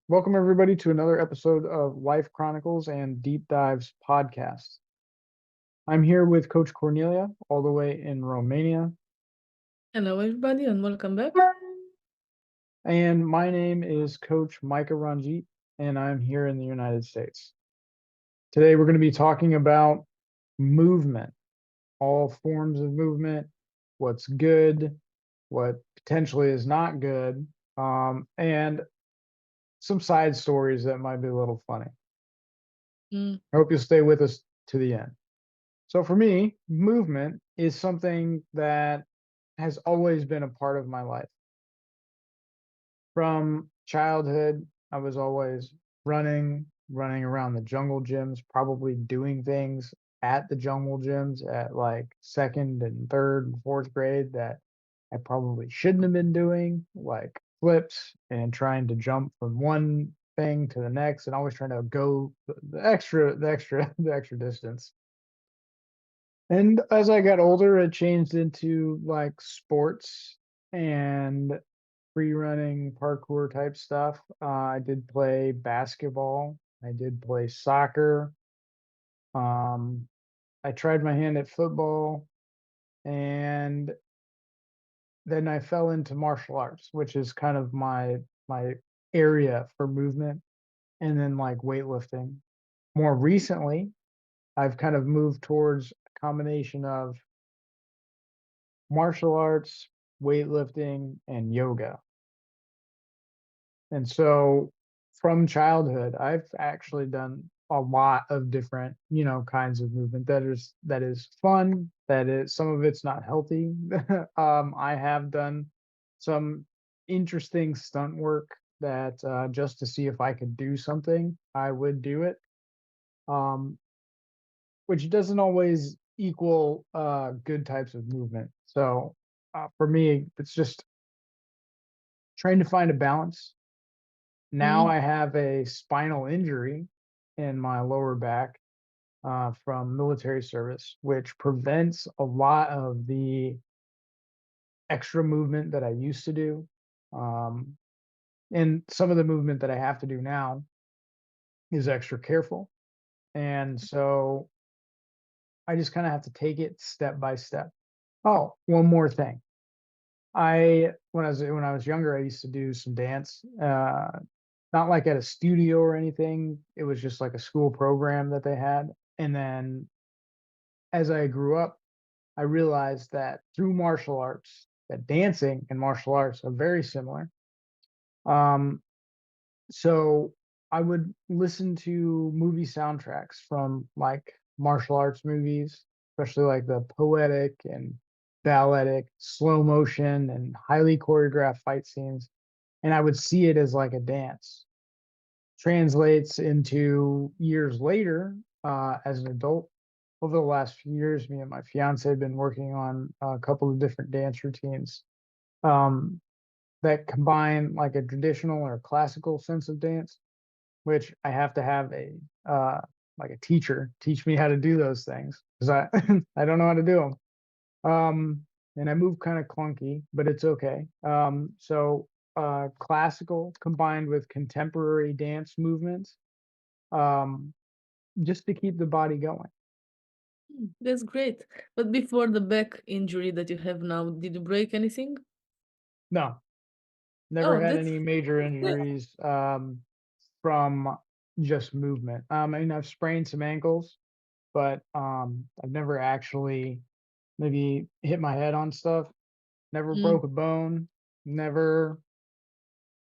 Welcome, everybody, to another episode of Life Chronicles and Deep Dives podcast. I'm here with Coach Cornelia, all the way in Romania, Hello, everybody, and welcome back. and my name is Coach Mika Ranjit, and I'm here in the United States. Today, we're going to be talking about movement, all forms of movement, what's good, what potentially is not good, and some side stories that might be a little funny. Mm, I hope you'll stay with us to the end. So for me, movement is something that has always been a part of my life. From childhood, I was always running around the jungle gyms, probably doing things at the jungle gyms at like second and third and fourth grade that I probably shouldn't have been doing, like flips and trying to jump from one thing to the next and always trying to go the extra distance. And as I got older, it changed into like sports and free running parkour type stuff. I did play basketball. I did play soccer. Um, I tried my hand at football, and then I fell into martial arts, which is kind of my area for movement, and then like weightlifting. More recently, I've kind of moved towards a combination of martial arts, weightlifting, and yoga. And so from childhood, I've actually done a lot of different, kinds of movement that is fun, that is some of it's not healthy. I have done some interesting stunt work that just to see if I could do something, I would do it. Um, which doesn't always equal good types of movement. So for me, it's just trying to find a balance. Now mm, I have a spinal injury in my lower back from military service, which prevents a lot of the extra movement that I used to do. Um, and some of the movement that I have to do now is extra careful. And so I just kind of have to take it step by step. Oh, one more thing. I when I was younger, I used to do some dance. Not like at a studio or anything. It was just like a school program that they had. And then as I grew up, I realized that through martial arts, that dancing and martial arts are very similar. Um, so I would listen to movie soundtracks from like martial arts movies, especially like the poetic and balletic, slow motion and highly choreographed fight scenes. And I would see it as like a dance. Translates into years later, as an adult. Over the last few years, me and my fiance have been working on a couple of different dance routines um, that combine like a traditional or classical sense of dance, which I have to have a like a teacher teach me how to do those things because I I don't know how to do them. And I move kind of clunky, but it's okay. Classical combined with contemporary dance movements, um, just to keep the body going. that's great. But before the back injury that you have now, did you break anything? No, never Oh, had that's any major injuries from just movement. I mean, I've sprained some ankles, but I've never actually maybe hit my head on stuff. Never mm, broke a bone. Never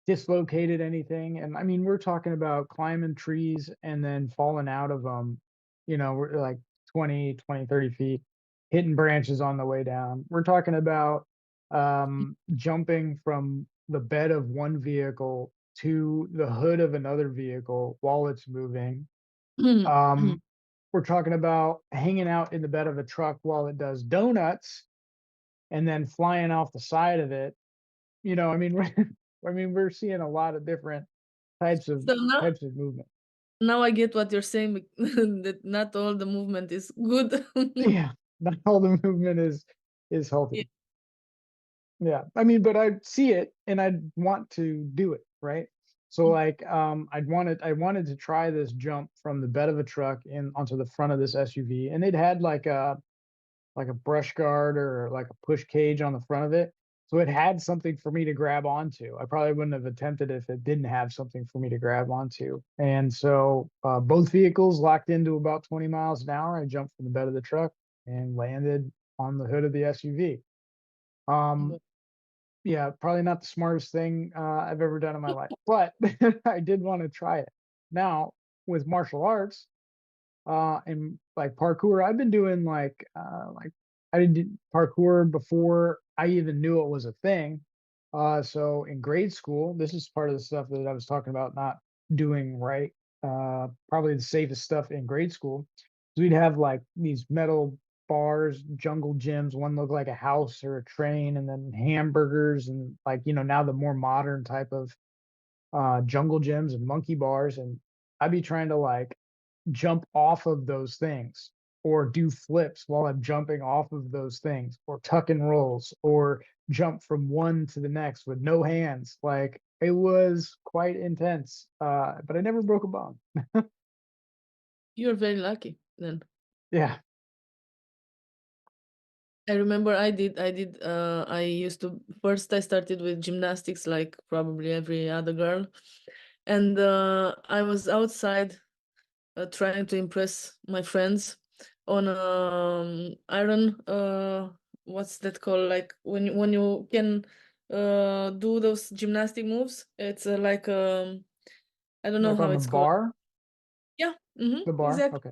dislocated anything. And I mean, we're talking about climbing trees and then falling out of them, we're like 20, 30 feet, hitting branches on the way down. We're talking about jumping from the bed of one vehicle to the hood of another vehicle while it's moving. mm, mm. Um, we're talking about hanging out in the bed of a truck while it does donuts and then flying off the side of it. I mean, I mean, we're seeing a lot of different types of So now, types of movement. Now I get what you're saying, that not all the movement is good. Yeah, not all the movement is Yeah. healthy. Yeah. I mean, but I see it and I'd want to do it, right? So like I wanted to try this jump from the bed of a truck in onto the front of this SUV, and it had like a brush guard or like a push cage on the front of it. So it had something for me to grab onto. I probably wouldn't have attempted if it didn't have something for me to grab onto. And so both vehicles locked into about 20 miles an hour. I jumped from the bed of the truck and landed on the hood of the SUV. Um, yeah, probably not the smartest thing I've ever done in my life, but I did want to try it. Now, with martial arts, and like parkour, I've been doing like I did parkour before I even knew it was a thing. So in grade school, this is part of the stuff that I was talking about not doing right. Probably the safest stuff in grade school. So we'd have like these metal bars, jungle gyms. One looked like a house or a train, and then hamburgers and like now the more modern type of jungle gyms and monkey bars. And I'd be trying to like jump off of those things or do flips while I'm jumping off of those things or tuck and rolls or jump from one to the next with no hands. Like it was quite intense. But I never broke a bone. You're very lucky then. Yeah. I remember I used to first I started with gymnastics like probably every other girl. And I was outside trying to impress my friends on iron what's that called, like when you can do those gymnastic moves. It's like I don't know Like how on the it's called. bar, Yeah, the bar. exactly. Okay.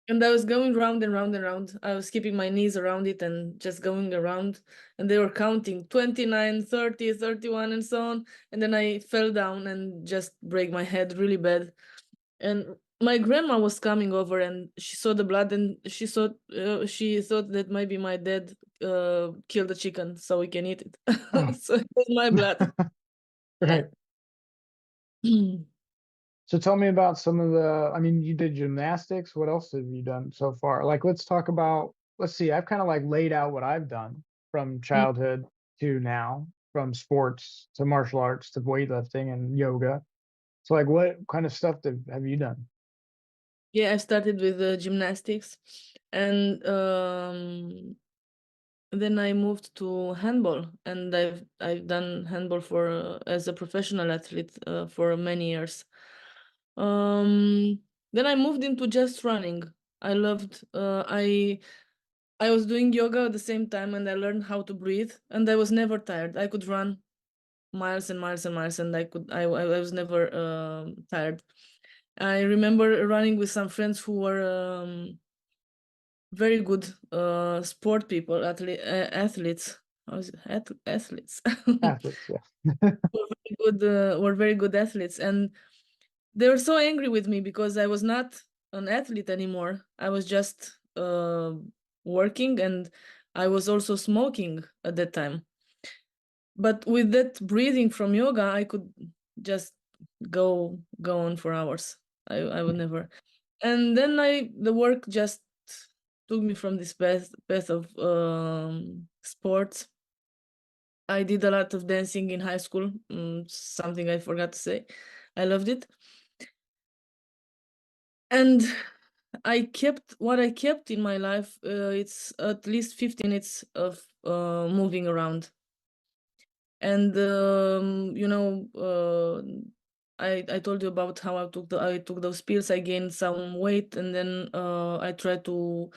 And I was going round and round and round. I was keeping my knees around it and just going around. And they were counting 29, 30, 31, and so on. And then I fell down and just break my head really bad. And my grandma was coming over and she saw the blood and she thought that maybe my dad killed the chicken so we can eat it. Oh. So it was my blood. Yeah. Right. So tell me about some of the, I mean, you did gymnastics. What else have you done so far? Like, let's talk about, let's see, I've kind of like laid out what I've done from childhood to now, from sports to martial arts to weightlifting and yoga. So like, what kind of stuff have you done? Yeah, I started with gymnastics, and then I moved to handball, and I've done handball for as a professional athlete for many years. Then I moved into just running. I loved I was doing yoga at the same time, and I learned how to breathe, and I was never tired. I could run miles and miles and miles, and I was never tired. I remember running with some friends who were very good sport people, athletes. How is it? Athletes. Athletes, yeah. Were very good athletes, and they were so angry with me because I was not an athlete anymore. I was just working, and I was also smoking at that time. But with that breathing from yoga, I could just go on for hours. I would never. And then the work just took me from this path of sports. I did a lot of dancing in high school, something I forgot to say. I loved it. And I kept in my life, it's at least 15 minutes of moving around. And I told you about how I took those pills. I gained some weight, and then I tried to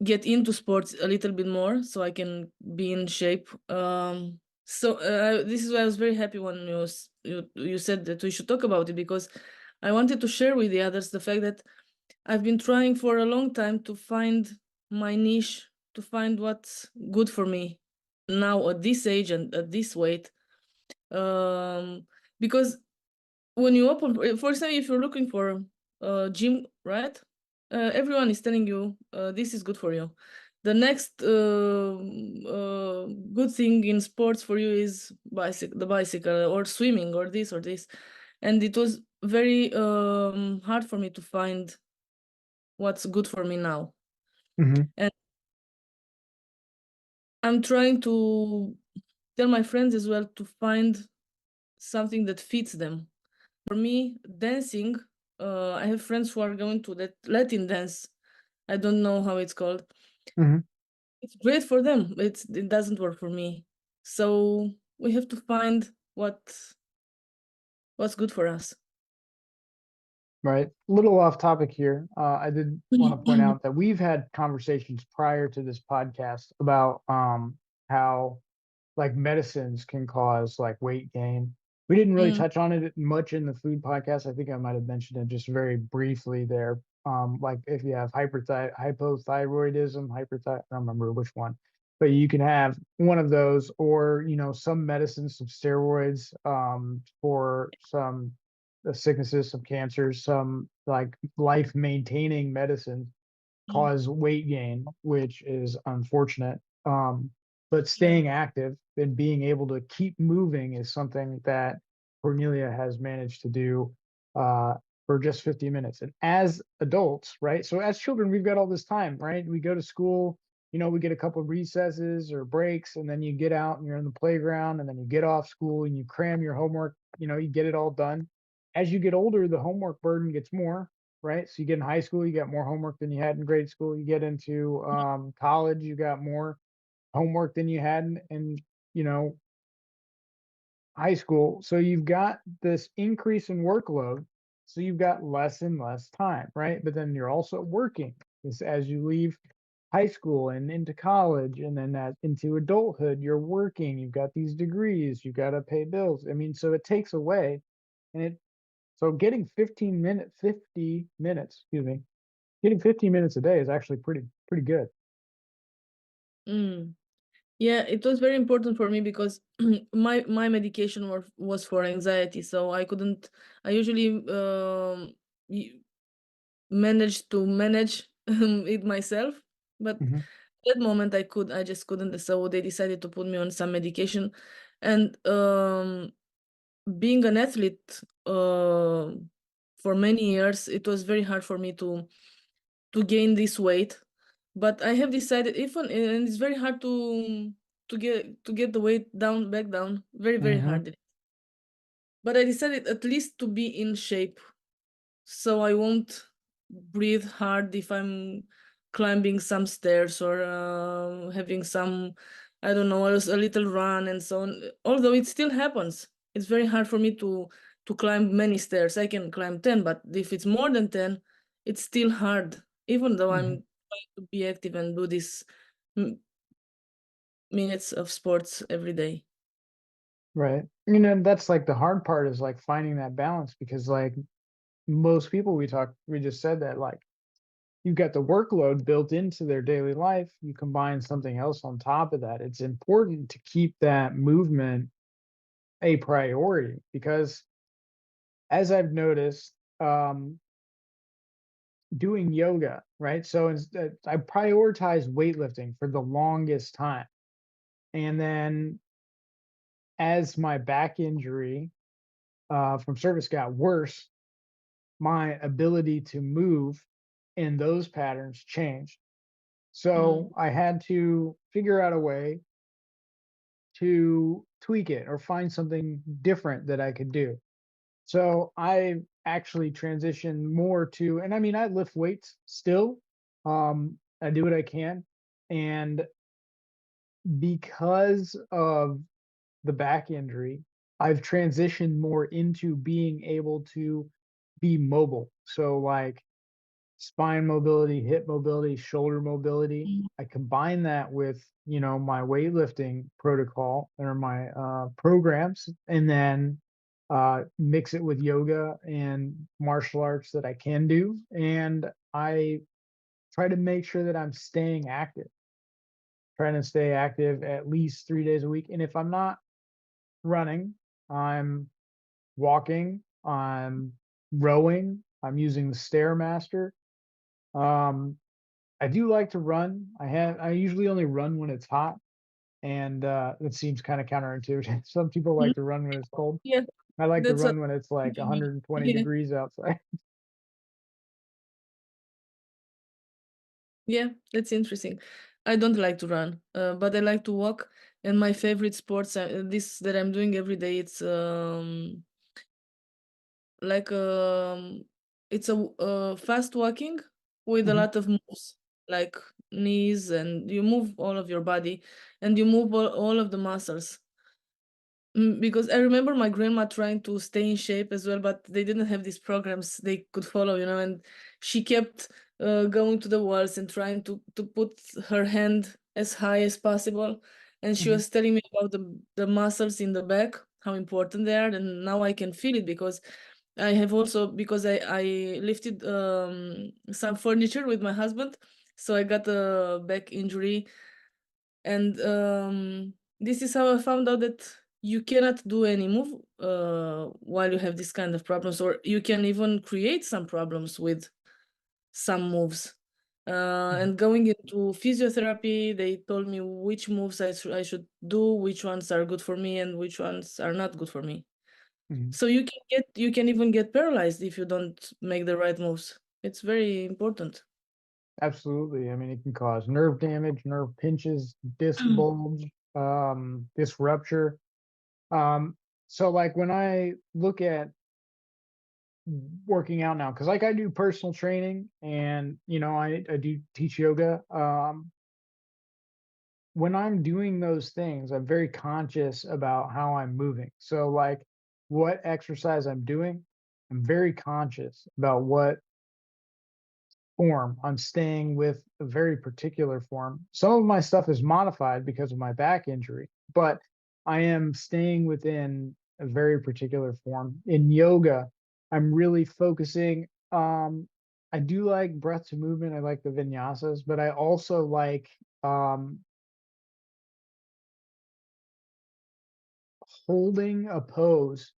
get into sports a little bit more so I can be in shape. So this is why I was very happy when you said that we should talk about it, because I wanted to share with the others the fact that I've been trying for a long time to find my niche, to find what's good for me now at this age and at this weight. Because when you open, for example, if you're looking for a gym, right? Everyone is telling you this is good for you. The next good thing in sports for you is the bicycle or swimming or this or this. And it was very hard for me to find what's good for me now. Mhm. And I'm trying to tell my friends as well to find something that fits them. For me, dancing, I have friends who are going to Latin dance. I don't know how it's called. Mhm. It's great for them. It doesn't work for me. So we have to find what's good for us. Right. A little off topic here. I did want to point out that we've had conversations prior to this podcast about how like medicines can cause like weight gain. We didn't really Mm, touch on it much in the food podcast. I think I might have mentioned it just very briefly there. Like if you have hypothyroidism, I don't remember which one, but you can have one of those, or some medicines, some steroids, for some sicknesses, some cancers, some like life maintaining medicines mm, cause weight gain, which is unfortunate. But yeah. staying active and being able to keep moving is something that Cornelia has managed to do uh, for just 50 minutes. And as adults, right? So as children, we've got all this time, right? We go to school, we get a couple of recesses or breaks, and then you get out and you're in the playground, and then you get off school and you cram your homework, you get it all done. As you get older, the homework burden gets more, right? So you get in high school, you got more homework than you had in grade school. You get into college, you got more homework than you had in you know high school. So you've got this increase in workload. So you've got less and less time, right? But then you're also working as you leave high school and into college, and then that into adulthood, you're working. You've got these degrees. You've got to pay bills. I mean, so it takes away, and it so getting 50 minutes, excuse me, getting 15 minutes a day is actually pretty good. Mm. Yeah, it was very important for me because my medication was for anxiety, so I couldn't. I usually y- managed to manage it myself, but Mhm, that moment I just couldn't. So they decided to put me on some medication, and being an athlete for many years, it was very hard for me to gain this weight. But I have decided, even and it's very hard to get the weight down back down, very mhm, hard. But I decided at least to be in shape, so I won't breathe hard if I'm climbing some stairs or having some, I don't know, a little run and so on. Although it still happens, it's very hard for me to climb many stairs. I can climb 10, but if it's more than 10, it's still hard, even though I'm mhm. trying to be active and do this m- minutes of sports every day. Right. That's like the hard part is like finding that balance, because like most people we just said that like you've got the workload built into their daily life. You combine something else on top of that. It's important to keep that movement a priority, because as I've noticed, doing yoga, right? So instead, I prioritize weightlifting for the longest time. And then as my back injury from service got worse, my ability to move in those patterns changed. Mm, So I had to figure out a way to tweak it or find something different that I could do. So I actually transitioned more to, and I mean, I lift weights still. I do what I can. And because of the back injury, I've transitioned more into being able to be mobile. So, like, spine mobility, hip mobility, shoulder mobility. mm, I combine that with, my weightlifting protocol or my programs, and then mix it with yoga and martial arts that I can do. And I try to make sure that I'm staying active, trying to stay active at least 3 days a week. And if I'm not running, I'm walking, I'm rowing, I'm using the Stairmaster. Um, I do like to run. I usually only run when it's hot, and it seems kind of counterintuitive. Some people mm. like to run when it's cold. Yeah. I like to That's a run when it's like to me. 120 Yeah, degrees outside. yeah, that's interesting. I don't like to run, but I like to walk. And my favorite sports, this that I'm doing every day, it's like it's fast walking with a Mhm, lot of moves, like knees, and you move all of your body, and you move all of the muscles. Because I remember my grandma trying to stay in shape as well, but they didn't have these programs they could follow, and she kept going to the walls and trying to put her hand as high as possible. And she mhm, was telling me about the muscles in the back, how important they are, and now I can feel it because I have also because I lifted some furniture with my husband, so I got a back injury. And this is how I found out that you cannot do any move while you have this kind of problems, or you can even create some problems with some moves. mhm, And going into physiotherapy, they told me which moves I should do, which ones are good for me, and which ones are not good for me. mhm. So you can even get paralyzed if you don't make the right moves. It's very important. Absolutely. I mean, it can cause nerve damage, nerve pinches, disc bulge, disc rupture. Um, so like when I look at working out now, because like I do personal training and I do teach yoga. When I'm doing those things, I'm very conscious about how I'm moving. So like what exercise I'm doing, I'm very conscious about what form. I'm staying with a very particular form. Some of my stuff is modified because of my back injury, but I am staying within a very particular form. In yoga, I'm really focusing. I do like breath to movement. I like the vinyasas, but I also like um, holding a pose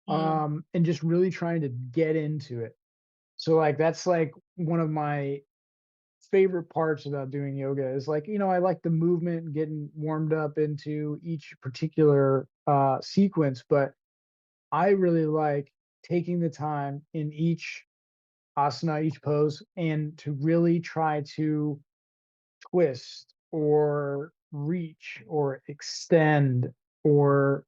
Mm, and just really trying to get into it. So like that's like one of my favorite parts about doing yoga is like, I like the movement and getting warmed up into each particular sequence, but I really like taking the time in each asana, each pose, and to really try to twist or reach or extend or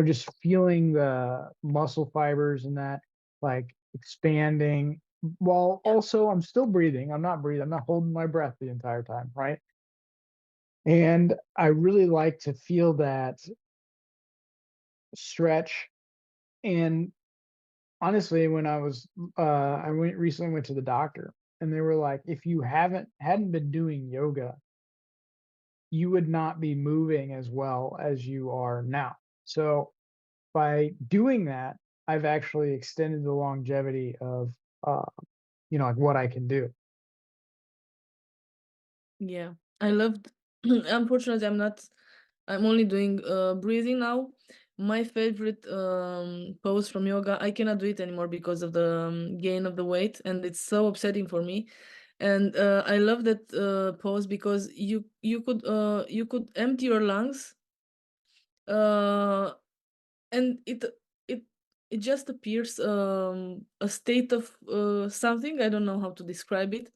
just feeling the muscle fibers and that like expanding while yeah. also I'm still breathing. I'm not breathing. I'm not holding my breath the entire time, right? And I really like to feel that stretch. And honestly, when I recently went to the doctor and they were like, if you hadn't been doing yoga, you would not be moving as well as you are now. So by doing that, I've actually extended the longevity of, uh, like what I can do. Yeah, I loved. Unfortunately, I'm only doing breathing now. My favorite pose from yoga, I cannot do it anymore because of the gain of the weight, and it's so upsetting for me. And I love that pose because you could empty your lungs, uh, and it it just appears a state of something. I don't know how to describe it.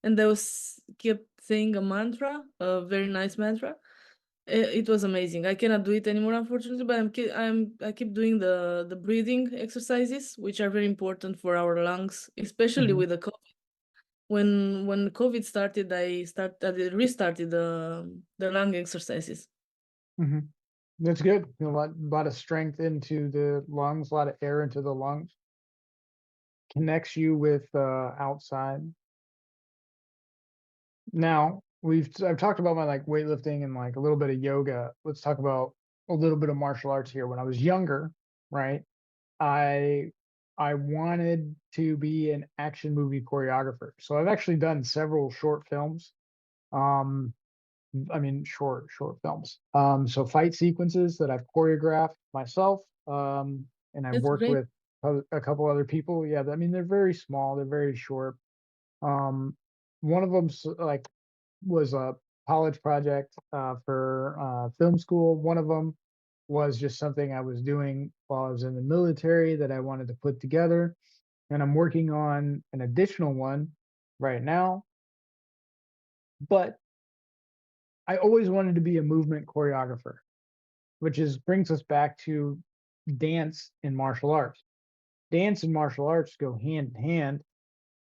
And I was kept saying a mantra, a very nice mantra. It was amazing. I cannot do it anymore, unfortunately, but I keep doing the breathing exercises, which are very important for our lungs, especially Hmm. with the COVID. When COVID started, I restarted the lung exercises. Hmm. That's good. A lot of strength into the lungs, a lot of air into the lungs, connects you with outside. Now I've talked about my like weightlifting and like a little bit of yoga. Let's talk about a little bit of martial arts here. When I was younger, right? I I wanted to be an action movie choreographer. So I've actually done several short films. Um, I mean short films. So fight sequences that I've choreographed myself. And I've That's worked great. with a couple other people. Yeah, I mean they're very small, they're very short. Um, one of them like was a college project for film school. One of them was just something I was doing while I was in the military that I wanted to put together. And I'm working on an additional one right now. But I always wanted to be a movement choreographer, which is brings us back to dance and martial arts. Dance and martial arts go hand in hand.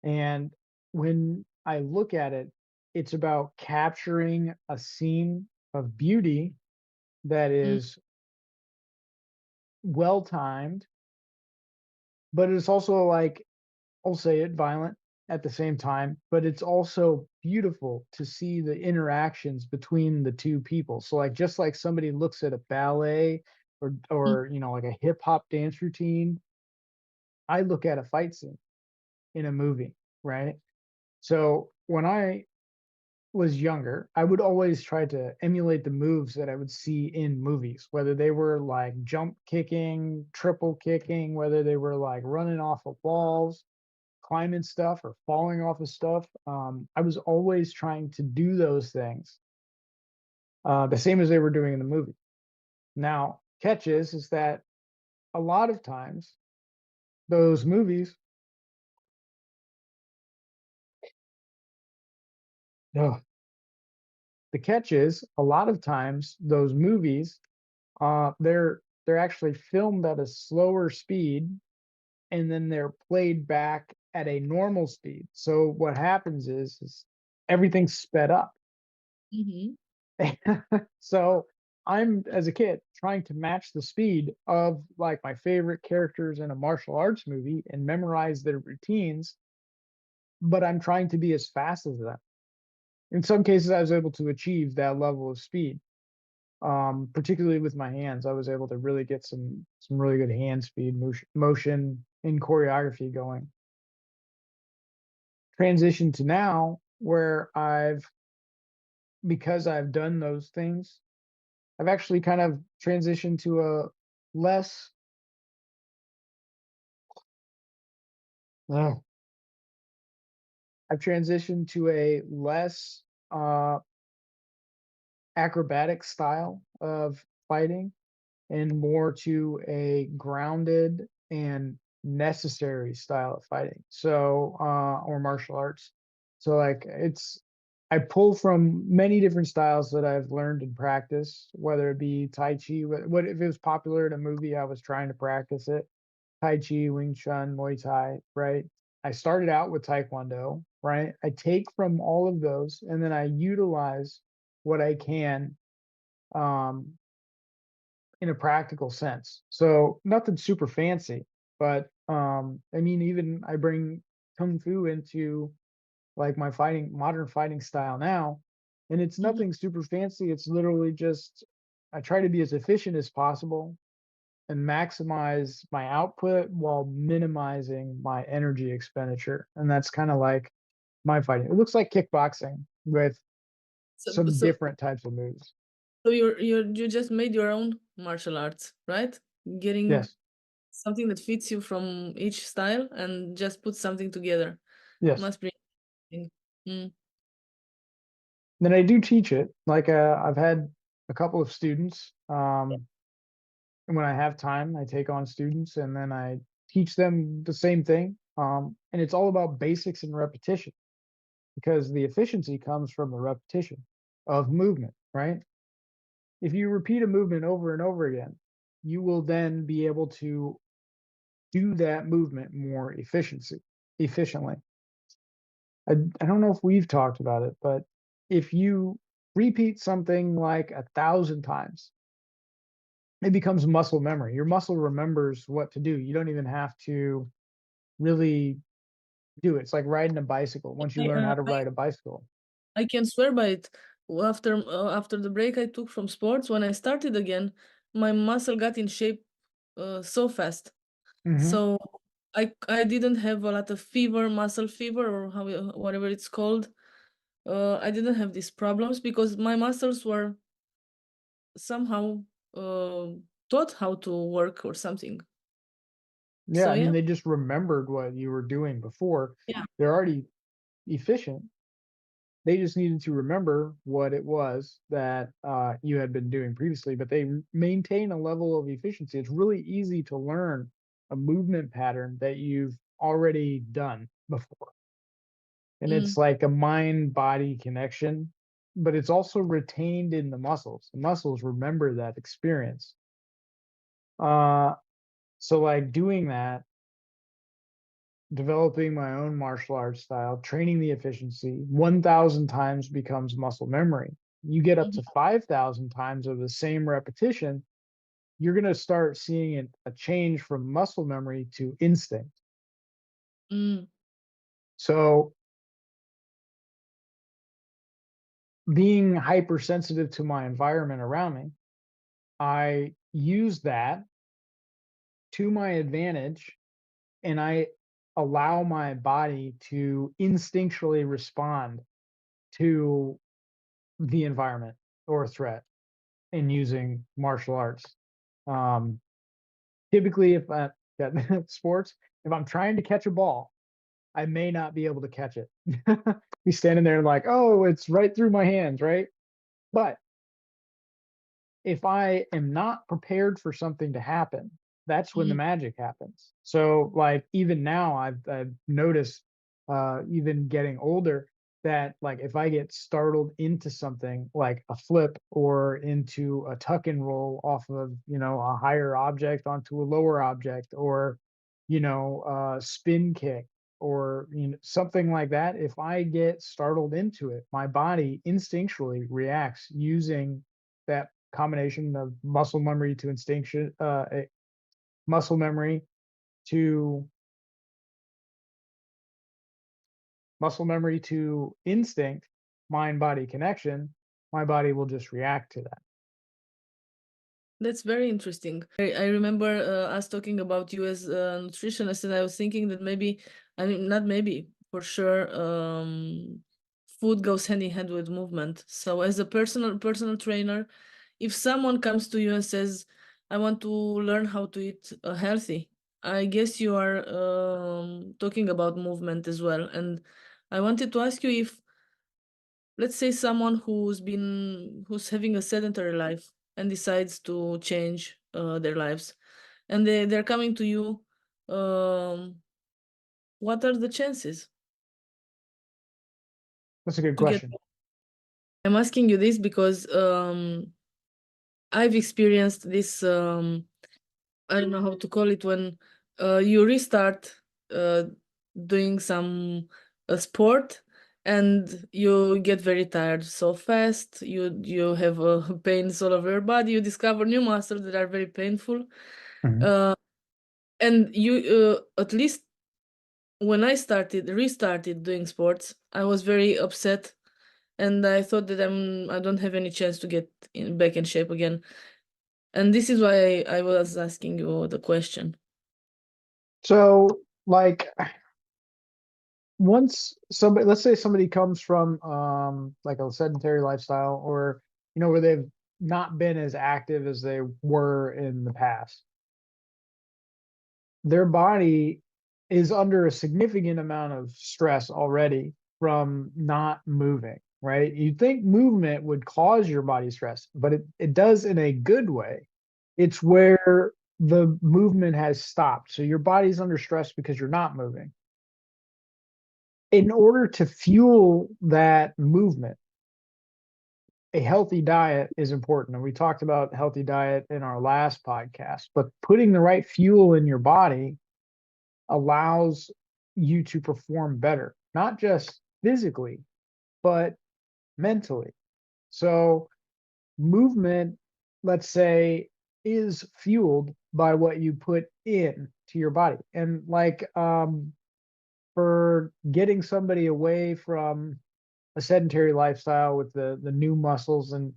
And when I look at it, it's about capturing a scene of beauty that Mm, is well timed, but it's also like, I'll say it, violent at the same time, but it's also beautiful to see the interactions between the two people. So like just like somebody looks at a ballet mm, or like a hip hop dance routine, I look at a fight scene in a movie, right? So when I was younger, I would always try to emulate the moves that I would see in movies, whether they were like jump kicking, triple kicking, whether they were like running off of walls, climbing stuff, or falling off of stuff. I was always trying to do those things the same as they were doing in the movie. Now, catch is that a lot of times those movies, ugh, the catch is a lot of times those movies, they're actually filmed at a slower speed and then they're played back at a normal speed. So what happens is everything's sped up. mhm. So I'm, as a kid, trying to match the speed of like my favorite characters in a martial arts movie and memorize their routines, but I'm trying to be as fast as them. In some cases, I was able to achieve that level of speed. Particularly with my hands, I was able to really get some really good hand speed, motion and choreography going. Transition to now where because I've done those things, I've actually kind of transitioned to a less uh, I've transitioned to a less uh acrobatic style of fighting and more to a grounded and necessary style of fighting. So, or martial arts. So, like, I pull from many different styles that I've learned and practiced, whether it be Tai Chi, what if it was popular in a movie, I was trying to practice it. Tai Chi, Wing Chun, Muay Thai, right? I started out with Taekwondo, right? I take from all of those and then I utilize what I can um, in a practical sense. So nothing super fancy, but I mean, even I bring kung fu into like my modern fighting style now, and it's Mhm. nothing super fancy. It's literally just I try to be as efficient as possible and maximize my output while minimizing my energy expenditure. And that's kind of like my fighting. It looks like kickboxing with So some so different types of moves. so you just made your own martial arts, right? Getting Yes. something that fits you from each style and just put something together. Yes. Must be interesting. Mm, Then I do teach it. Like I've had a couple of students. And when I have time, I take on students and then I teach them the same thing. And it's all about basics and repetition because the efficiency comes from the repetition of movement, right? If you repeat a movement over and over again, you will then be able to do that movement more efficiently. I don't know if we've talked about it, but if you repeat something like 1,000 times, it becomes muscle memory. Your muscle remembers what to do. You don't even have to really do it. It's like riding a bicycle. Once you I, learn uh, how to I ride a bicycle. I can swear by it. After the break I took from sports, when I started again, my muscle got in shape so fast. Hmm. So I didn't have a lot of fever, muscle fever, or whatever it's called. I didn't have these problems because my muscles were somehow uh, taught how to work or something. Yeah, So I mean, yeah, they just remembered what you were doing before. yeah. They're already efficient. They just needed to remember what it was that you had been doing previously, but they maintain a level of efficiency. It's really easy to learn a movement pattern that you've already done before. And it's Mm, like a mind body connection, but it's also retained in the muscles. The muscles remember that experience. Uh, so, like doing that, developing my own martial arts style, training the efficiency 1,000 times becomes muscle memory. You get up mhm, to 5,000 times of the same repetition, you're going to start seeing a change from muscle memory to instinct. mm, So, being hypersensitive to my environment around me, I use that to my advantage and I allow my body to instinctually respond to the environment or threat in using martial arts. Um, Typically, if I got sports, if I'm trying to catch a ball, I may not be able to catch it. Be standing there like, oh, it's right through my hands, right? But if I am not prepared for something to happen, that's when the mhm, magic happens. So like even now I've noticed even getting older that like if I get startled into something like a flip or into a tuck and roll off of, a higher object onto a lower object or spin kick or something like that, if I get startled into it, my body instinctually reacts using that combination of muscle memory to muscle memory to instinct, mind body connection. My body will just react to that. That's very interesting. I remember us talking about you as a nutritionist, and I was thinking that maybe, I mean, not maybe, for sure, food goes hand in hand with movement. So, as a personal trainer, if someone comes to you and says, "I want to learn how to eat healthy," I guess you are talking about movement as well. And I wanted to ask you if, let's say, someone who's having a sedentary life and decides to change their lives, and they're coming to you, um what are the chances That's a good to get? question. I'm asking you this because I've experienced this, I don't know how to call it, when you restart uh, doing some sport, and you get very tired so fast. You have pains all over your body. You discover new muscles that are very painful, Mhm. uh, and you at least when I restarted doing sports, I was very upset, and I thought that I don't have any chance to get back in shape again. And this is why I was asking you the question. So, like, once somebody, let's say somebody comes from like a sedentary lifestyle or where they've not been as active as they were in the past, their body is under a significant amount of stress already from not moving, right? You'd think movement would cause your body stress, but it does in a good way. It's where the movement has stopped. So your body's under stress because you're not moving. In order to fuel that movement, a healthy diet is important. And we talked about healthy diet in our last podcast, but putting the right fuel in your body allows you to perform better, not just physically, but mentally. So, movement, let's say, is fueled by what you put in to your body. And like for getting somebody away from a sedentary lifestyle with the new muscles, and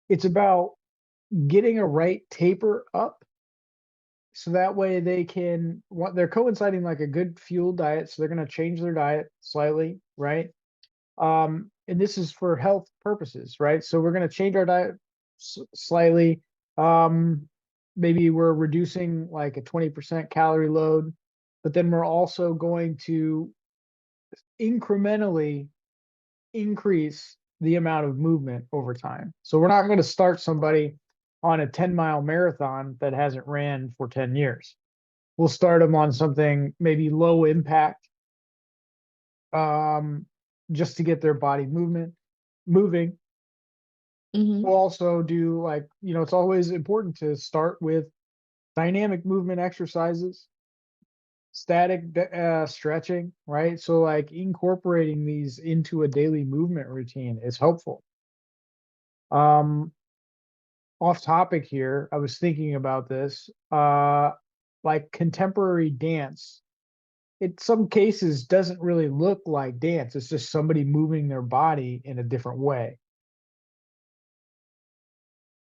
it's about getting a right taper up so that way they can what they're coinciding like a good fuel diet, so they're going to change their diet slightly, right? And this is for health purposes, right? So we're going to change our diet slightly. um Maybe we're reducing like a 20% calorie load, but then we're also going to incrementally increase the amount of movement over time. So we're not going to start somebody on a 10-mile marathon that hasn't ran for 10 years. We'll start them on something maybe low impact, um, just to get their body moving. Mm-hmm. We'll also do, like, it's always important to start with dynamic movement exercises, static stretching, right? So like incorporating these into a daily movement routine is helpful. Um, Off topic here, I was thinking about this. Like contemporary dance, in some cases doesn't really look like dance. It's just somebody moving their body in a different way.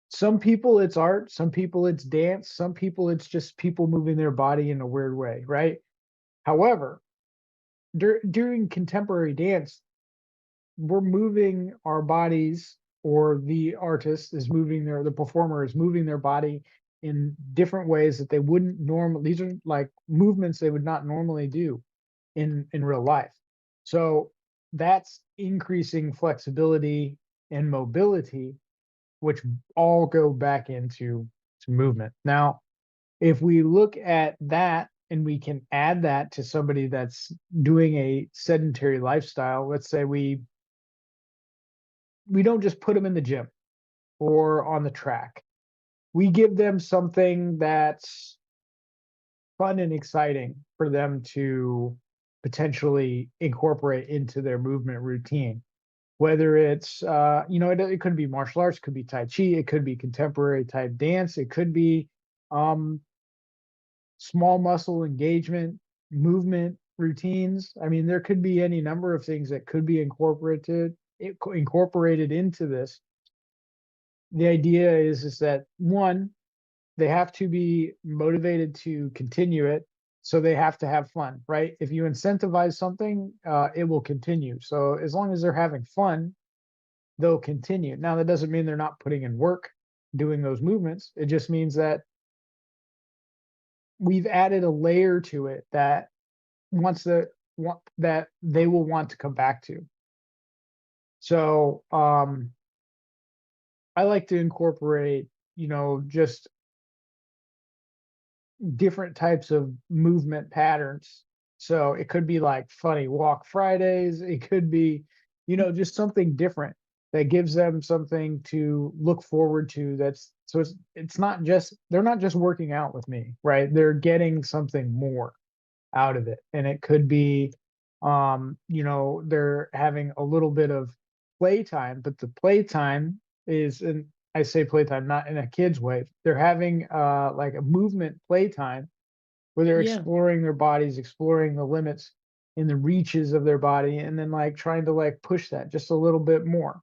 Some people it's art, some people it's dance, some people it's just people moving their body in a weird way, right? However, during contemporary dance, we're moving our bodies, or the artist is moving the performer is moving their body in different ways that they wouldn't normally. These are like movements they would not normally do in real life. So that's increasing flexibility and mobility, which all go back into movement. Now, if we look at that and we can add that to somebody that's doing a sedentary lifestyle, let's say we don't just put them in the gym or on the track. We give them something that's fun and exciting for them to potentially incorporate into their movement routine. Whether it's, it could be martial arts, could be Tai Chi, it could be contemporary type dance, it could be um, small muscle engagement, movement routines. I mean, there could be any number of things that could be incorporated into this. The idea is that, one, they have to be motivated to continue it, so they have to have fun, right? If you incentivize something, it will continue. So as long as they're having fun, they'll continue. Now, that doesn't mean they're not putting in work doing those movements. It just means that we've added a layer to it that wants the that they will want to come back to. So I like to incorporate, just different types of movement patterns. So it could be like funny walk Fridays. It could be, just something different that gives them something to look forward to. It's not just, they're not just working out with me, right? They're getting something more out of it. And it could be, they're having a little bit of playtime, but the playtime is, and I say playtime not in a kid's way. They're having like a movement playtime where they're Yeah. exploring their bodies, exploring the limits and the reaches of their body, and then like trying to like push that just a little bit more,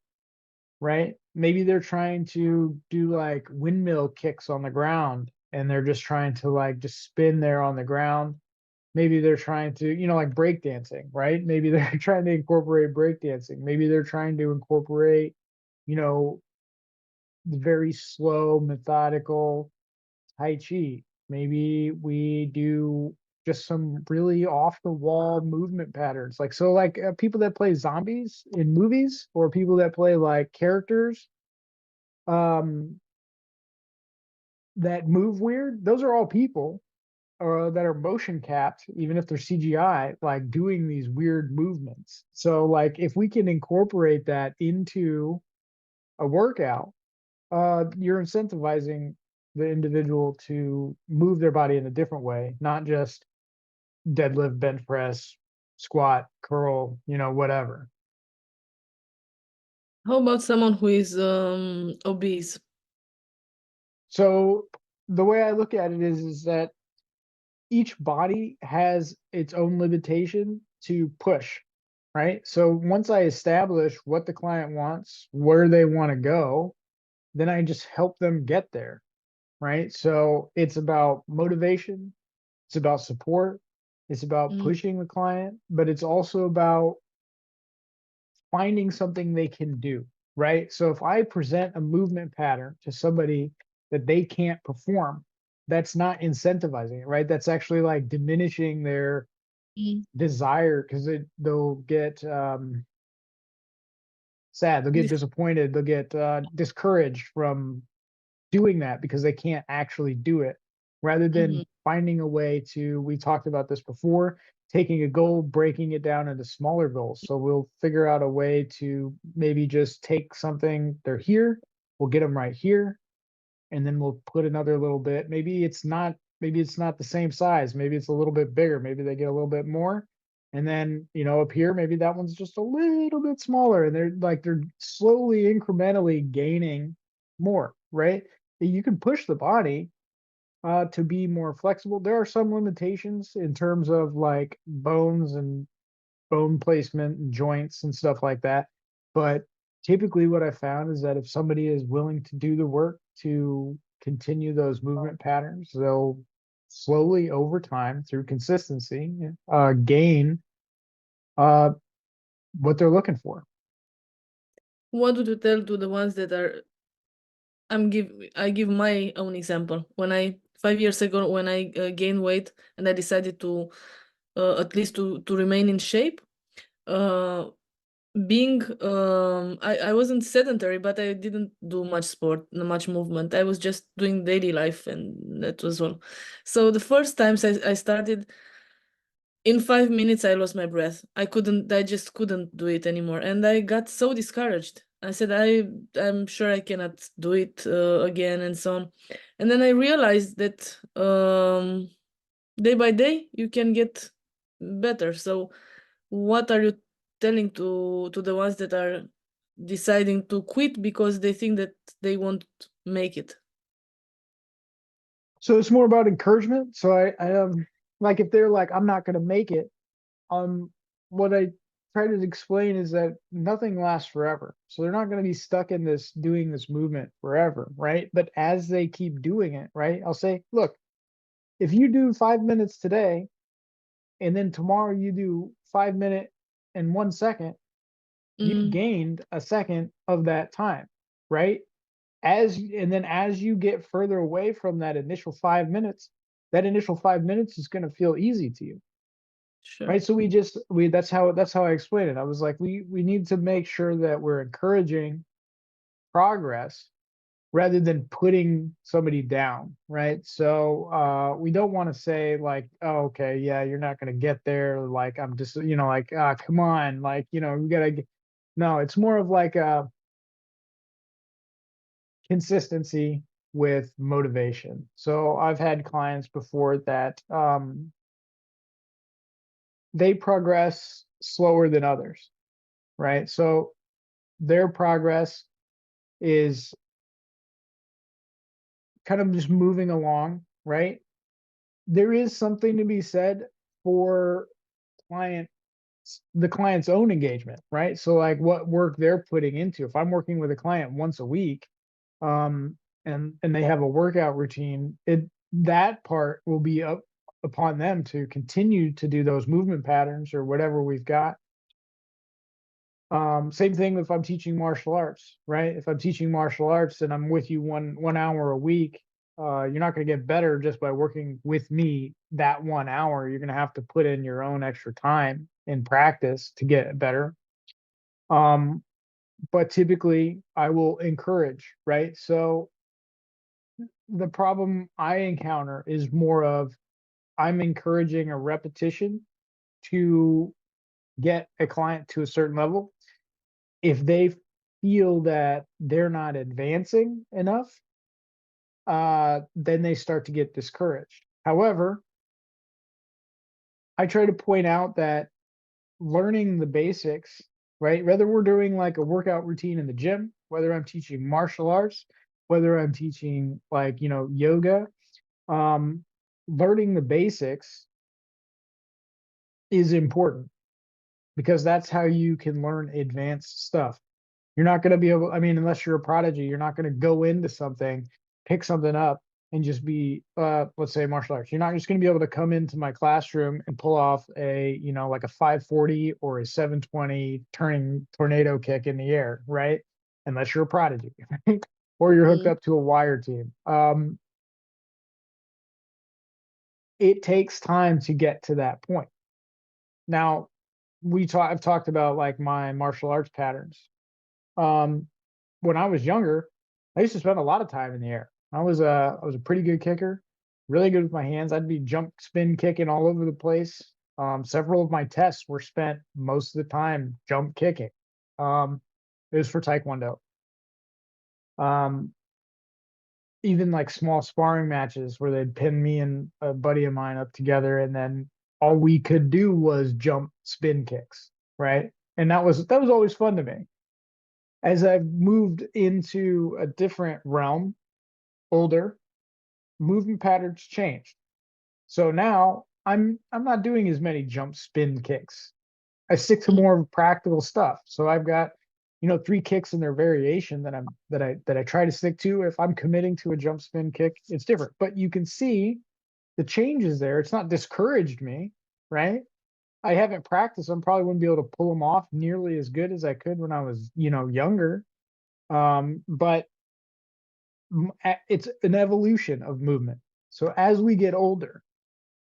right? Maybe they're trying to do like windmill kicks on the ground, and they're just trying to like just spin there on the ground. Maybe they're trying to, like breakdancing, right? Maybe they're trying to incorporate breakdancing. Maybe they're trying to incorporate, you know, the very slow, methodical Tai Chi. Maybe we do just some really off the wall movement patterns. Like, so like people that play zombies in movies, or people that play like characters um, that move weird, those are all people, or that are motion capped, even if they're CGI, like doing these weird movements. So like if we can incorporate that into a workout, you're incentivizing the individual to move their body in a different way, not just deadlift, bench press, squat, curl, whatever. How about someone who is obese? So the way I look at it is that each body has its own limitation to push, right? So once I establish what the client wants, where they want to go, then I just help them get there, right? So it's about motivation, it's about support, it's about Mm, pushing the client, but it's also about finding something they can do, right? So if I present a movement pattern to somebody that they can't perform, that's not incentivizing it, right? That's actually like diminishing their mm, desire, because they'll get sad. They'll get This, disappointed. They'll get discouraged from doing that because they can't actually do it. Rather mhm. than finding a way to, we talked about this before, taking a goal, breaking it down into smaller goals. So we'll figure out a way to maybe just take something, they're here, we'll get them right here, and then we'll put another little bit. Maybe it's not the same size. Maybe it's a little bit bigger. Maybe they get a little bit more. And then, up here, maybe that one's just a little bit smaller. And they're slowly, incrementally gaining more, right? You can push the body to be more flexible. There are some limitations in terms of like bones and bone placement and joints and stuff like that. But typically, what I found is that if somebody is willing to do the work to continue those movement patterns, they'll slowly over time through consistency gain uh, what they're looking for. What would you tell to the ones that are I give my own example. When I 5 years ago, when I gained weight and I decided to at least to remain in shape, uh, being I wasn't sedentary, but I didn't do much sport, much movement. I was just doing daily life, and that was all. So the first times I started, in 5 minutes I lost my breath. I just couldn't do it anymore, and I got so discouraged. I said I'm sure I cannot do it again, and so on. And then I realized that day by day you can get better. So what are you telling to the ones that are deciding to quit because they think that they won't make it? So it's more about encouragement. So like if they're like, I'm not going to make it, what I try to explain is that nothing lasts forever. So they're not going to be stuck in this doing this movement forever, right? But as they keep doing it, right? I'll say, look, if you do 5 minutes today and then tomorrow you do 5 minute and 1 second, you've Mm-hmm. gained a second of that time, right? And then as you get further away from that initial 5 minutes is going to feel easy to you, Sure. right? So we that's how I explained it. I was like, we need to make sure that we're encouraging progress rather than putting somebody down, right? So we don't want to say like, oh, okay, yeah, you're not going to get there, like I'm just, like, come on, like, we gotta no, it's more of like a consistency with motivation. So I've had clients before that they progress slower than others, right? So their progress is kind of just moving along, right? There is something to be said for client the client's own engagement, right? So like what work they're putting into. If I'm working with a client once a week, and they have a workout routine, that part will be up upon them to continue to do those movement patterns or whatever we've got. Same thing if I'm teaching martial arts, right? If I'm teaching martial arts and I'm with you one hour a week, you're not going to get better just by working with me that 1 hour. You're going to have to put in your own extra time in practice to get better. Um, but typically, I will encourage, right? So the problem I encounter is more of I'm encouraging a repetition to get a client to a certain level. If they feel that they're not advancing enough, then they start to get discouraged. However, I try to point out that learning the basics, right? Whether we're doing like a workout routine in the gym, whether I'm teaching martial arts, whether I'm teaching like, yoga, um, learning the basics is important because that's how you can learn advanced stuff. You're not going to be able, I mean, unless you're a prodigy, you're not going to go into something, pick something up, and just be, let's say martial arts. You're not just going to be able to come into my classroom and pull off like a 540 or a 720 turning tornado kick in the air, right? Unless you're a prodigy, right? Or you're hooked Mm. up to a wire team. It takes time to get to that point. Now, I've talked about like my martial arts patterns. Um, when I was younger, I used to spend a lot of time in the air. I was a pretty good kicker, really good with my hands. I'd be jump spin kicking all over the place. Several of my tests were spent most of the time jump kicking. Um, it was for Taekwondo. Um, Even like small sparring matches where they'd pin me and a buddy of mine up together, and then all we could do was jump spin kicks, right? And that was always fun to me. As I've moved into a different realm, older, movement patterns changed. So now I'm not doing as many jump spin kicks. I stick to Mm, more practical stuff. So I've got, you know, three kicks in their variation that I try to stick to. If I'm committing to a jump spin kick, it's different. But you can see the changes there. It's not discouraged me, right? I haven't practiced. I probably wouldn't be able to pull them off nearly as good as I could when I was, you know, younger. But it's an evolution of movement. So as we get older,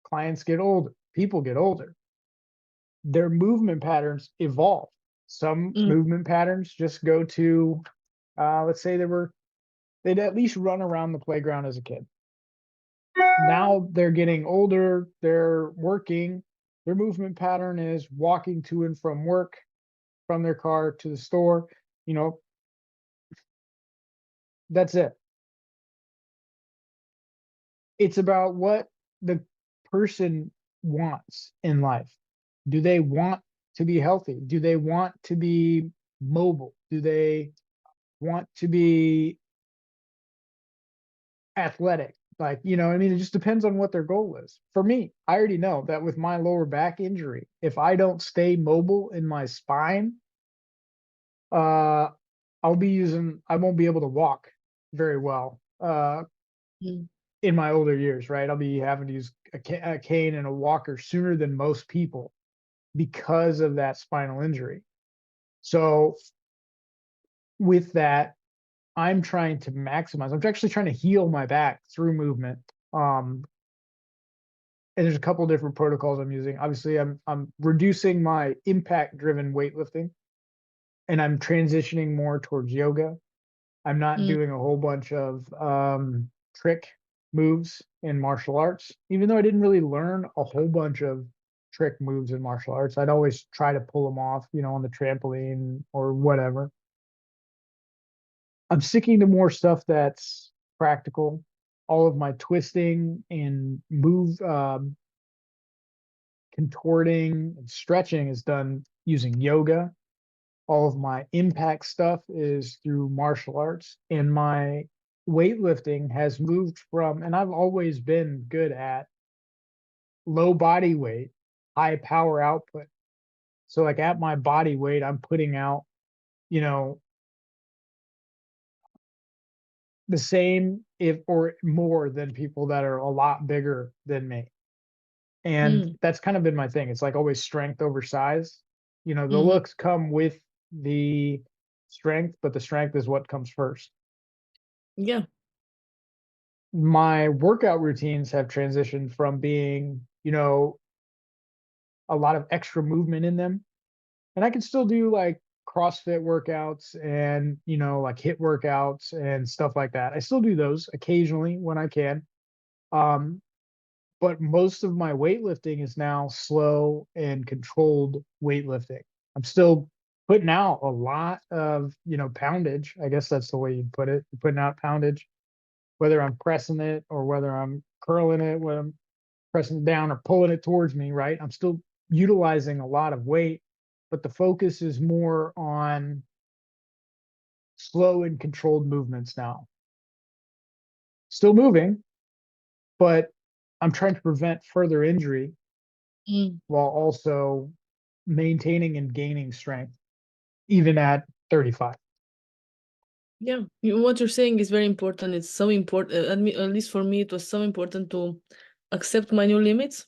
clients get older, people get older, their movement patterns evolve. Some mm, movement patterns just go to, let's say they'd at least run around the playground as a kid. Now they're getting older, they're working. Their movement pattern is walking to and from work, from their car to the store. You know, that's it. It's about what the person wants in life. Do they want to be healthy? Do they want to be mobile? Do they want to be athletic? Like, you know, I mean, it just depends on what their goal is. For me, I already know that with my lower back injury, if I don't stay mobile in my spine, uh, I won't be able to walk very well mm, in my older years, right? I'll be having to use a cane and a walker sooner than most people because of that spinal injury. So with that, I'm trying to maximize. I'm actually trying to heal my back through movement. Um, and there's a couple different protocols I'm using. Obviously, I'm reducing my impact driven weightlifting, and I'm transitioning more towards yoga. I'm not mm, doing a whole bunch of trick moves in martial arts, even though I didn't really learn a whole bunch of trick moves in martial arts. I'd always try to pull them off, you know, on the trampoline or whatever. I'm sticking to more stuff that's practical. All of my twisting and move contorting and stretching is done using yoga. All of my impact stuff is through martial arts, and my weightlifting has moved from, and I've always been good at low body weight, high power output. So like at my body weight, I'm putting out, you know, the same if or more than people that are a lot bigger than me. And mm, that's kind of been my thing. It's like always strength over size. You know, the mhm. looks come with the strength, but the strength is what comes first. Yeah. My workout routines have transitioned from being, you know, a lot of extra movement in them. And I can still do like CrossFit workouts and, you know, like hit workouts and stuff like that. I still do those occasionally when I can. Um, but most of my weightlifting is now slow and controlled weightlifting. I'm still putting out a lot of, you know, poundage. I guess that's the way you'd put it. You're putting out poundage, whether I'm pressing it or whether I'm curling it, whether I'm pressing it down or pulling it towards me, right? I'm still utilizing a lot of weight, but the focus is more on slow and controlled movements now. Still moving, but I'm trying to prevent further injury Mm. while also maintaining and gaining strength, even at 35. Yeah. What you're saying is very important. It's so important. At least for me, it was so important to accept my new limits,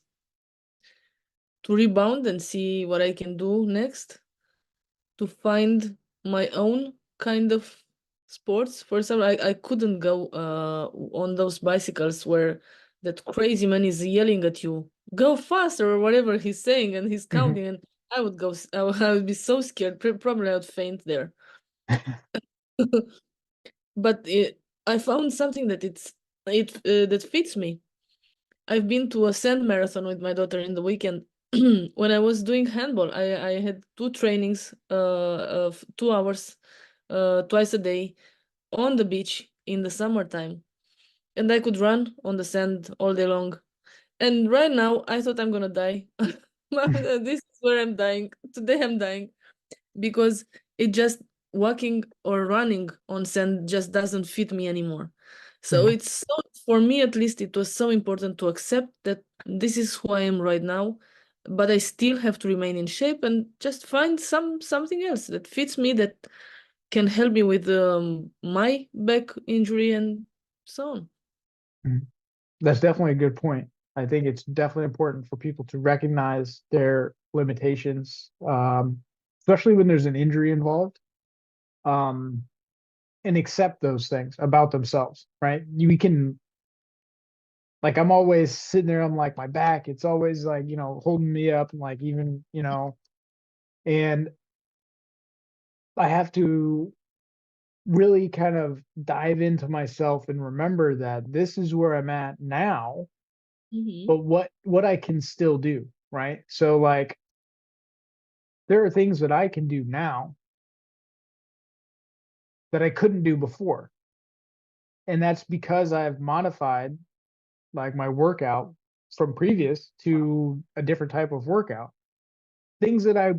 to rebound and see what I can do next, to find my own kind of sports. For example, I couldn't go on those bicycles where that crazy man is yelling at you, go faster or whatever he's saying, and he's Mhm. counting, and I would go, I would be so scared. Probably I would faint there. But I found something that fits me. I've been to a sand marathon with my daughter in the weekend. When I was doing handball, I had two trainings of 2 hours twice a day on the beach in the summertime, and I could run on the sand all day long. And right now, I thought I'm gonna die. This is where I'm dying. Today I'm dying because it just walking or running on sand just doesn't fit me anymore. So Mhm. it's so, for me at least, it was so important to accept that this is who I am right now, but I still have to remain in shape and just find something else that fits me, that can help me with my back injury and so on. Mhm. That's definitely a good point. I think it's definitely important for people to recognize their limitations, especially when there's an injury involved, um, and accept those things about themselves, right? We can, like, I'm always sitting there, I'm like, my back, it's always like, holding me up, and like, even, and I have to really kind of dive into myself and remember that this is where I'm at now, Hmm. but what I can still do, right? So like there are things that I can do now that I couldn't do before. And that's because I've modified like my workout from previous to a different type of workout. Things that I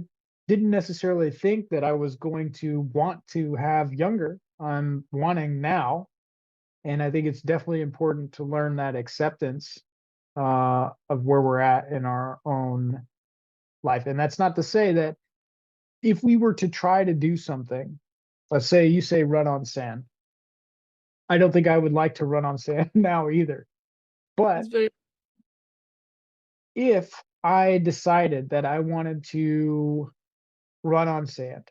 didn't necessarily think that I was going to want to have younger, I'm wanting now. And I think it's definitely important to learn that acceptance of where we're at in our own life. And that's not to say that if we were to try to do something, let's say you say run on sand. I don't think I would like to run on sand now either. But It's very. if I decided that I wanted to run on sand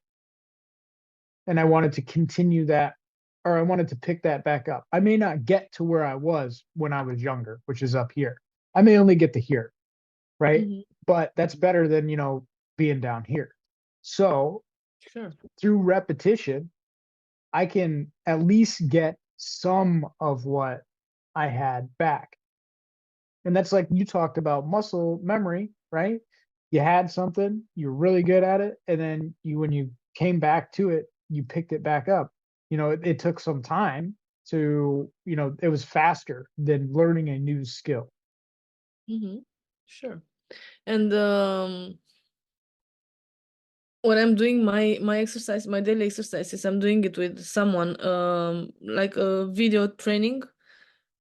and I wanted to continue that, or I wanted to pick that back up, I may not get to where I was when I was younger, which is up here. I may only get to here, right? Mhm. But that's better than, being down here. So Sure. through repetition, I can at least get some of what I had back. And that's like you talked about muscle memory, right? You had something, you're really good at it, and then when you came back to it, you picked it back up. It took some time to, it was faster than learning a new skill. Hmm. Sure. And when I'm doing my exercise, my daily exercises, I'm doing it with someone, like a video training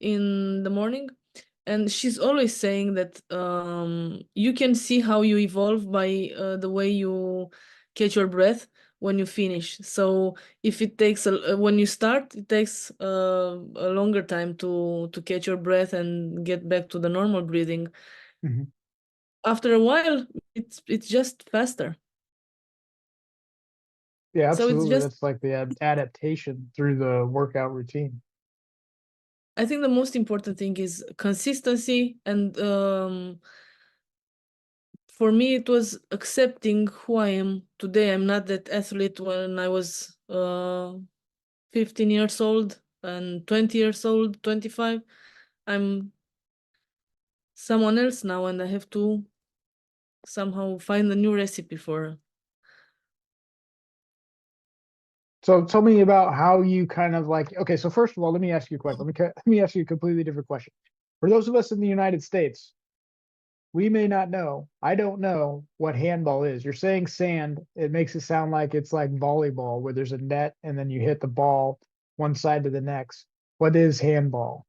in the morning. And she's always saying that you can see how you evolve by the way you catch your breath when you finish. So if it takes when you start, it takes a longer time to catch your breath and get back to the normal breathing. Mhm. After a while, it's just faster. Yeah, So it's absolutely. just, That's like the adaptation through the workout routine. I think the most important thing is consistency, and for me it was accepting who I am today. I'm not that athlete when I was 15 years old and 20 years old, 25. I'm someone else now, and I have to somehow find a new recipe for. So tell me about how you kind of like, okay, so first of all, let me ask you a question. Let me ask you a completely different question. For those of us in the United States, we may not know. I don't know what handball is. You're saying sand. It makes it sound like it's like volleyball where there's a net and then you hit the ball one side to the next. What is handball?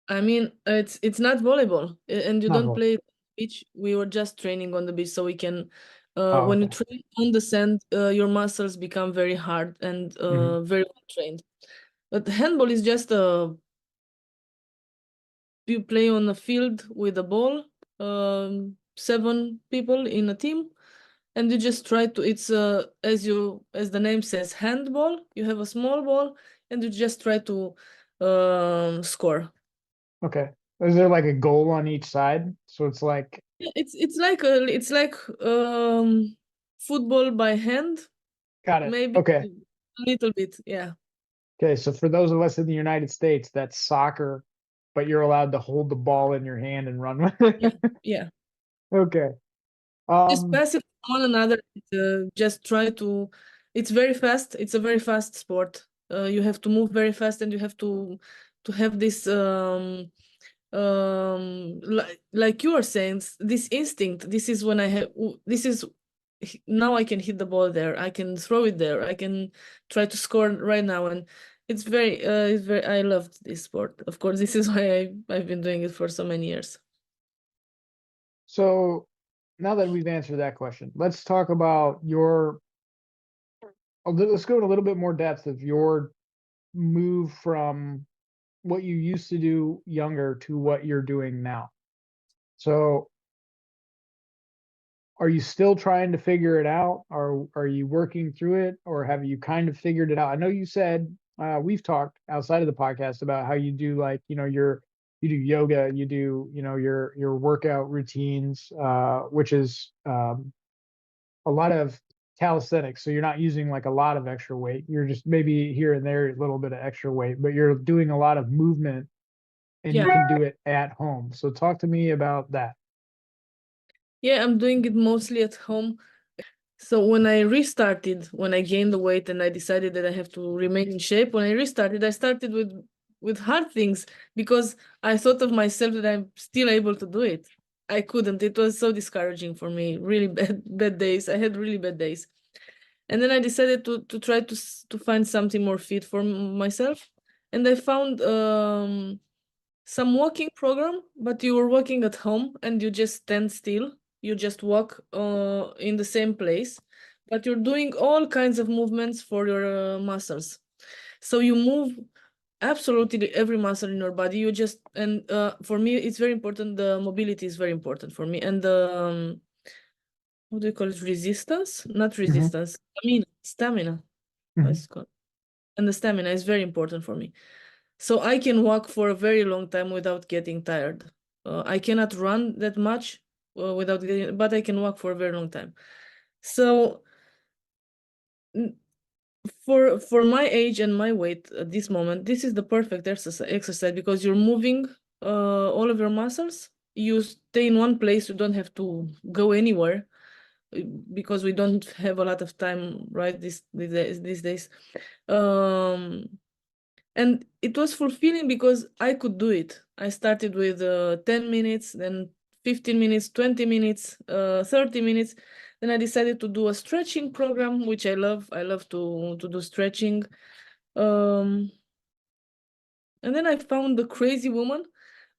I mean, it's not volleyball, and you Not don't volleyball. play it on the beach. We were just training on the beach, so we can. Oh, When you okay. train on the sand, your muscles become very hard and Hmm. very well trained. But handball is just you play on a field with a ball, 7 people in a team, and you just try to. It's as the name says, handball. You have a small ball, and you just try to score. Okay. Is there like a goal on each side? So it's like, Yeah, it's like football by hand, got it. maybe. Okay. A little bit, yeah. Okay, so for those of us in the United States, that's soccer, but you're allowed to hold the ball in your hand and run with Yeah, it. yeah. Okay. Just pass it to one another. Just try to. It's very fast. It's a very fast sport. You have to move very fast, and you have to have this like you are saying, this instinct. This is when I have. This is now I can hit the ball there. I can throw it there. I can try to score right now, and it's very. I loved this sport. Of course, this is why I've been doing it for so many years. So now that we've answered that question, let's talk about let's go in a little bit more depth of your move from what you used to do younger to what you're doing now. So are you still trying to figure it out? Or are you working through it, or have you kind of figured it out? I know you said we've talked outside of the podcast about how you do, like, you do yoga, you do, your workout routines, which is a lot of calisthenics. So you're not using like a lot of extra weight. You're just maybe here and there a little bit of extra weight, but you're doing a lot of movement and you Yeah. can do it at home. So talk to me about that. Yeah, I'm doing it mostly at home. So when I restarted, when I gained the weight and I decided that I have to remain in shape, when I started with hard things because I thought of myself that I'm still able to do it. I couldn't. It was so discouraging for me. Really bad days. I had really bad days. And then I decided to try to find something more fit for myself. And I found some walking program, but you were walking at home and you just stand still. You just walk in the same place, but you're doing all kinds of movements for your muscles. So you move absolutely every muscle in your body. You just and for me, it's very important. The mobility is very important for me, and the what do you call it? Resistance, not Hmm. resistance. Stamina. Hmm. What's it called? And the stamina is very important for me. So I can walk for a very long time without getting tired. I cannot run that much without getting, but I can walk for a very long time. So n- for my age and my weight at this moment, this is the perfect exercise because you're moving all of your muscles. You stay in one place. You don't have to go anywhere because we don't have a lot of time, right? These days. Um, and it was fulfilling because I could do it. I started with 10 minutes, then 15 minutes, 20 minutes, 30 minutes. Then I decided to do a stretching program, which I love. I love to do stretching. Um, and then I found the crazy woman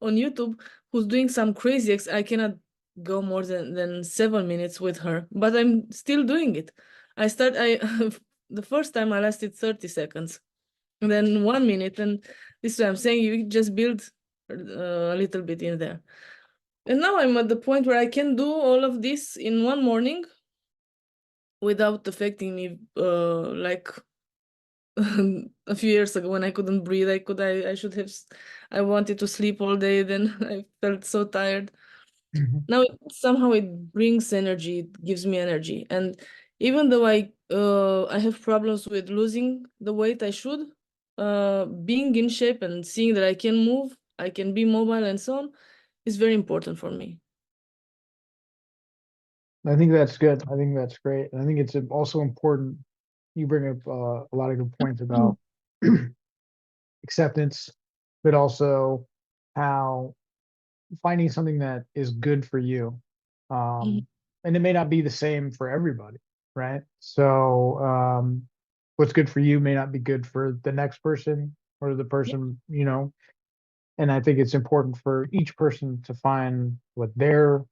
on YouTube who's doing some crazy I cannot go more than 7 minutes with her, but I'm still doing it. I the first time I lasted 30 seconds, and then 1 minute, and this is what I'm saying, you just build a little bit in there. And now I'm at the point where I can do all of this in one morning without affecting me like a few years ago when I couldn't breathe. I should have I wanted to sleep all day, then I felt so tired. Hmm. Now somehow it brings energy, it gives me energy. And even though I have problems with losing the weight I should, being in shape and seeing that I can move, I can be mobile and so on is very important for me. I think that's good. I think that's great. And I think it's also important. You bring up a lot of good points about acceptance, but also how finding something that is good for you. Mhm. And it may not be the same for everybody, right? So, what's good for you may not be good for the next person or the Yeah, person, and I think it's important for each person to find what they're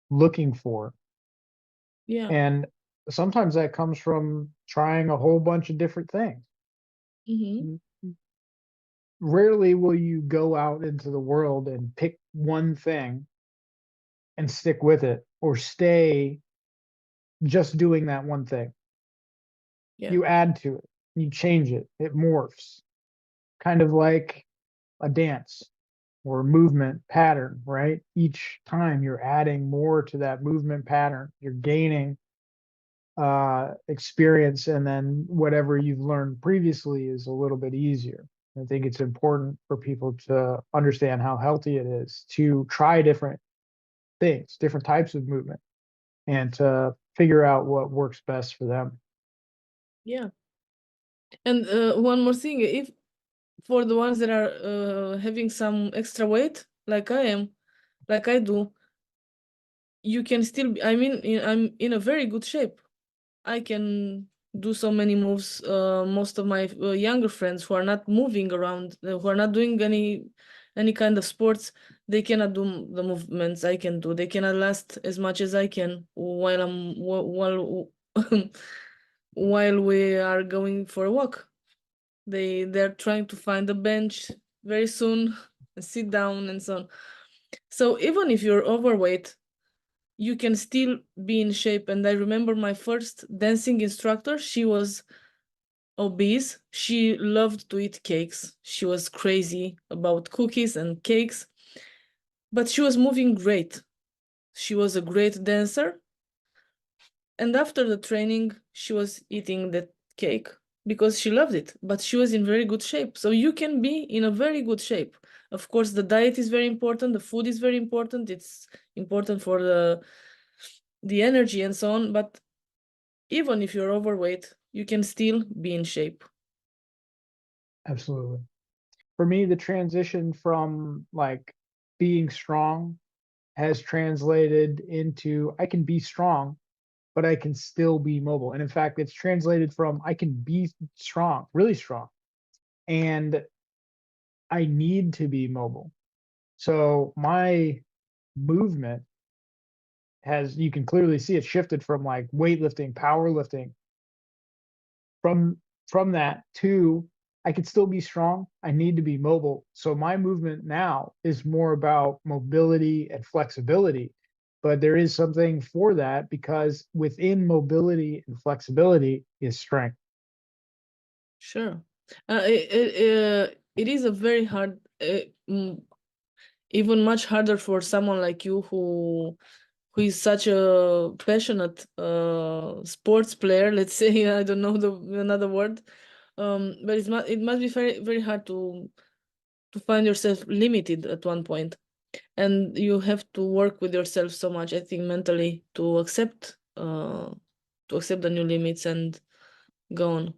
looking for. yeah. And sometimes that comes from trying a whole bunch of different things. Hmm. Rarely will you go out into the world and pick one thing and stick with it, or stay just doing that one thing. Yeah, You add to it, you change it, it morphs, kind of like a dance or a movement pattern, right? Each time you're adding more to that movement pattern, you're gaining experience, and then whatever you've learned previously is a little bit easier. I think it's important for people to understand how healthy it is to try different things, different types of movement, and to figure out what works best for them. Yeah. And one more thing, if for the ones that are having some extra weight, like I am, like I do, you can still be, I mean, I'm in a very good shape. I can do so many moves. Most of my younger friends who are not moving around, who are not doing any kind of sports, they cannot do the movements I can do. They cannot last as much as I can while while we are going for a walk. They're trying to find a bench very soon, and sit down and so on. So even if you're overweight, you can still be in shape. And I remember my first dancing instructor, she was obese. She loved to eat cakes. She was crazy about cookies and cakes, but she was moving great. She was a great dancer. And after the training, she was eating the cake because she loved it, but she was in very good shape. So you can be in a very good shape. Of course, the diet is very important, the food is very important. It's important for the energy and so on, but even if you're overweight, you can still be in shape. Absolutely. For me, the transition from like being strong has translated into I can be strong, but I can still be mobile. And in fact, it's translated from I can be strong, really strong, and I need to be mobile. So my movement has, you can clearly see it shifted from like weightlifting, powerlifting, from that to I could still be strong. I need to be mobile. So my movement now is more about mobility and flexibility. But there is something for that because within mobility and flexibility is strength. Sure. It is a very hard, even much harder for someone like you who is such a passionate sports player, let's say. I don't know another word. But it must be very, very hard to find yourself limited at one point. And you have to work with yourself so much, I think, mentally to accept the new limits and go on.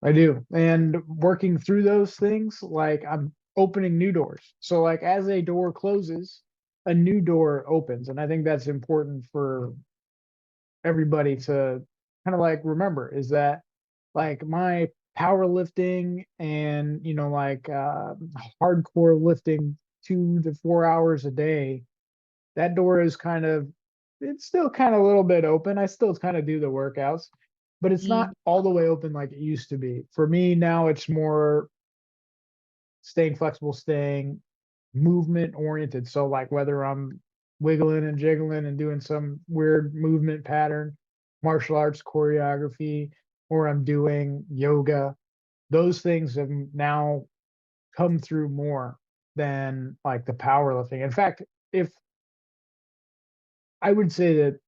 I do. And working through those things, like I'm opening new doors. So like as a door closes, a new door opens. And I think that's important for everybody to kind of like remember is that like my powerlifting and like hardcore lifting 2 to 4 hours a day, that door is kind of, it's still kind of a little bit open. I still kind of do the workouts, but it's not Mm. all the way open like it used to be. For me now, it's more staying flexible, staying movement oriented. So like whether I'm wiggling and jiggling and doing some weird movement pattern, martial arts choreography, or I'm doing yoga, those things have now come through more than like the powerlifting. In fact, if I would say that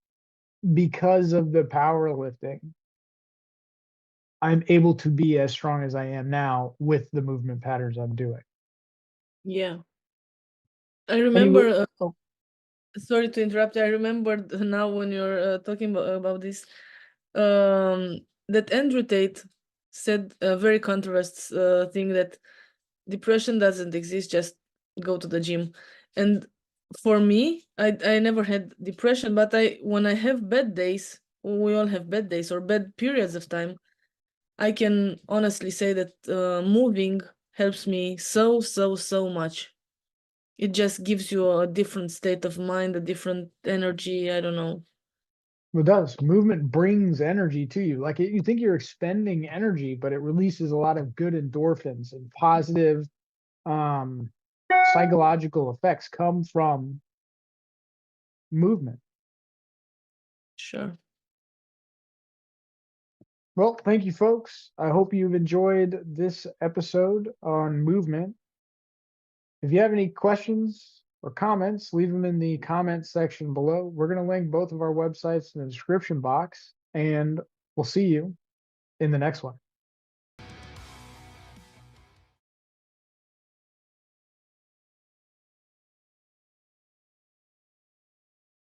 because of the powerlifting, I'm able to be as strong as I am now with the movement patterns I'm doing. Yeah. I Anyway, remember, oh, sorry to interrupt. I remembered now when you're talking about this, um, that Andrew Tate said a very contrast thing, that depression doesn't exist, just go to the gym. And for me, I never had depression, but when I have bad days, we all have bad days or bad periods of time, I can honestly say that moving helps me so much. It just gives you a different state of mind, a different energy. I don't know. it does. Movement brings energy to you. Like you think you're expending energy, but it releases a lot of good endorphins and positive um, psychological effects come from movement. Sure. Well, thank you, folks. I hope you've enjoyed this episode on movement. If you have any questions or comments, leave them in the comments section below. We're going to link both of our websites in the description box, and we'll see you in the next one.